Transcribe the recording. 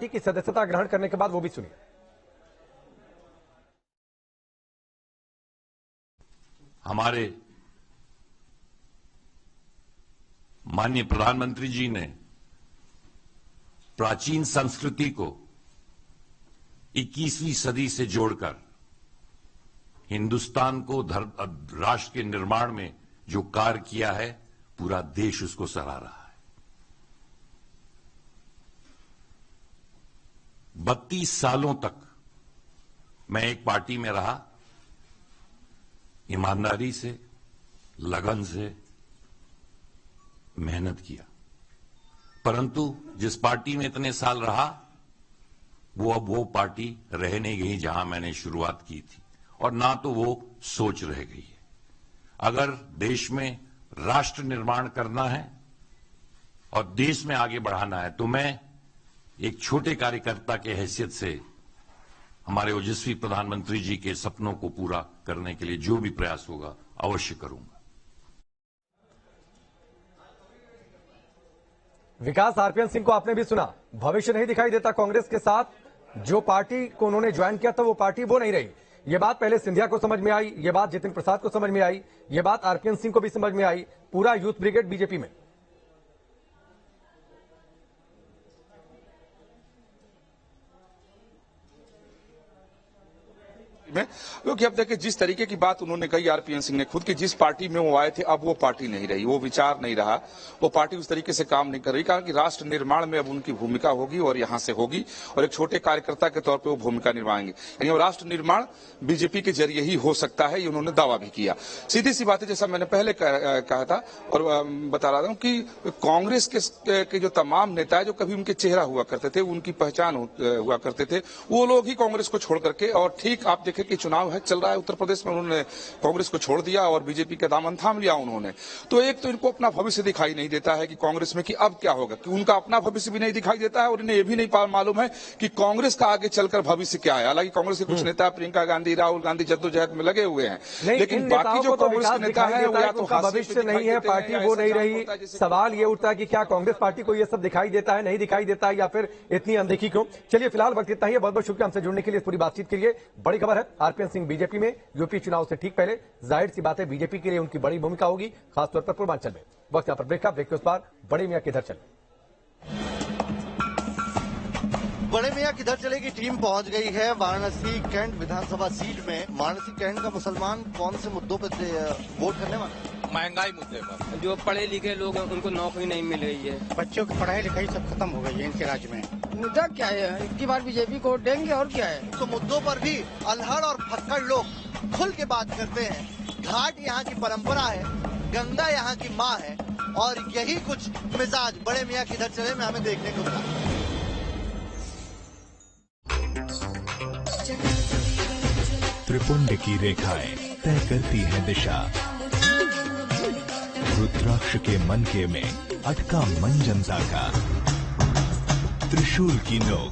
की सदस्यता ग्रहण करने के बाद वो भी सुनिए। हमारे माननीय प्रधानमंत्री जी ने प्राचीन संस्कृति को 21वीं सदी से जोड़कर हिंदुस्तान को राष्ट्र के निर्माण में जो कार्य किया है, पूरा देश उसको सराह रहा है। 32 सालों तक मैं एक पार्टी में रहा, ईमानदारी से, लगन से मेहनत किया, परंतु जिस पार्टी में इतने साल रहा वो अब वो पार्टी रह नहीं गई जहां मैंने शुरुआत की थी, और ना तो वो सोच रह गई है। अगर देश में राष्ट्र निर्माण करना है और देश में आगे बढ़ाना है तो मैं एक छोटे कार्यकर्ता के हैसियत से हमारे ओजस्वी प्रधानमंत्री जी के सपनों को पूरा करने के लिए जो भी प्रयास होगा अवश्य करूंगा। विकास आरपीएन सिंह को आपने भी सुना, भविष्य नहीं दिखाई देता कांग्रेस के साथ। जो पार्टी को उन्होंने ज्वाइन किया था वो पार्टी वो नहीं रही। ये बात पहले सिंधिया को समझ में आई, ये बात जितिन प्रसाद को समझ में आई, ये बात आरपीएन सिंह को भी समझ में आई। पूरा यूथ ब्रिगेड बीजेपी में। क्योंकि अब देखिए जिस तरीके की बात उन्होंने कही आरपीएन सिंह ने खुद की, जिस पार्टी में वो आए थे अब वो पार्टी नहीं रही, वो विचार नहीं रहा, वो पार्टी उस तरीके से काम नहीं कर रही। कहा कि राष्ट्र निर्माण में अब उनकी भूमिका होगी और यहां से होगी, और एक छोटे कार्यकर्ता के तौर पे वो भूमिका निभाएंगे। यानी राष्ट्र निर्माण बीजेपी के जरिए ही हो सकता है, ये उन्होंने दावा भी किया। सीधी सी बात है, जैसा मैंने पहले कहा था और बता रहा हूं कि कांग्रेस के जो तमाम नेता है जो कभी उनके चेहरा हुआ करते थे, उनकी पहचान हुआ करते थे, वो लोग ही कांग्रेस को छोड़ करके, और ठीक आप देखें कि चुनाव है चल रहा है उत्तर प्रदेश में, उन्होंने कांग्रेस को छोड़ दिया और बीजेपी का दामन थाम लिया उन्होंने। तो एक तो इनको अपना भविष्य दिखाई नहीं देता है कि कांग्रेस में कि अब क्या होगा, कि उनका अपना भविष्य भी नहीं दिखाई देता है और इन्हें यह भी नहीं मालूम है कि कांग्रेस का आगे चलकर भविष्य क्या है। हालांकि कांग्रेस के कुछ नेता प्रियंका गांधी, राहुल गांधी जद्दोजहद में लगे हुए हैं, लेकिन बाकी जो कांग्रेस के नेता है वो या तो भविष्य नहीं है, पार्टी वो नहीं रही। सवाल ये उठता है कि क्या कांग्रेस पार्टी को ये सब दिखाई देता है, नहीं दिखाई देता है, या फिर इतनी अनदेखी क्यों। चलिए फिलहाल वक्त इतना ही है। बहुत बहुत शुक्रिया हमसे जुड़ने के लिए, पूरी बातचीत के लिए। बड़ी खबर है, आरपीएन सिंह बीजेपी में, यूपी चुनाव से ठीक पहले। जाहिर सी बात है बीजेपी के लिए उनकी बड़ी भूमिका होगी, खासतौर पर पूर्वांचल में। वक्त यहां पर ब्रेक का, ब्रेक के उस पार बड़े मियां किधर चले। बड़े मियां किधर चले की टीम पहुंच गई है वाराणसी कैंट विधानसभा सीट में। वाराणसी कैंट का मुसलमान कौन से मुद्दों पर वोट करने वाला? महंगाई मुद्दे पर। जो पढ़े लिखे लोग हैं उनको नौकरी नहीं मिल रही है, बच्चों की पढ़ाई लिखाई सब खत्म हो गई है इनके राज्य में। मुद्दा क्या है, इतनी बार बीजेपी को देंगे और क्या है। तो मुद्दों पर भी अल्हड़ और फक्कड़ लोग खुल के बात करते हैं। घाट यहाँ की परंपरा है, गंगा यहाँ की माँ है, और यही कुछ मिजाज बड़े मियां किधर चले में हमें देखने को मिला। त्रिपुंड की रेखाएं तय करती है दिशा। रुद्राक्ष के मनके में अटका मन जनता का। त्रिशूल की नोक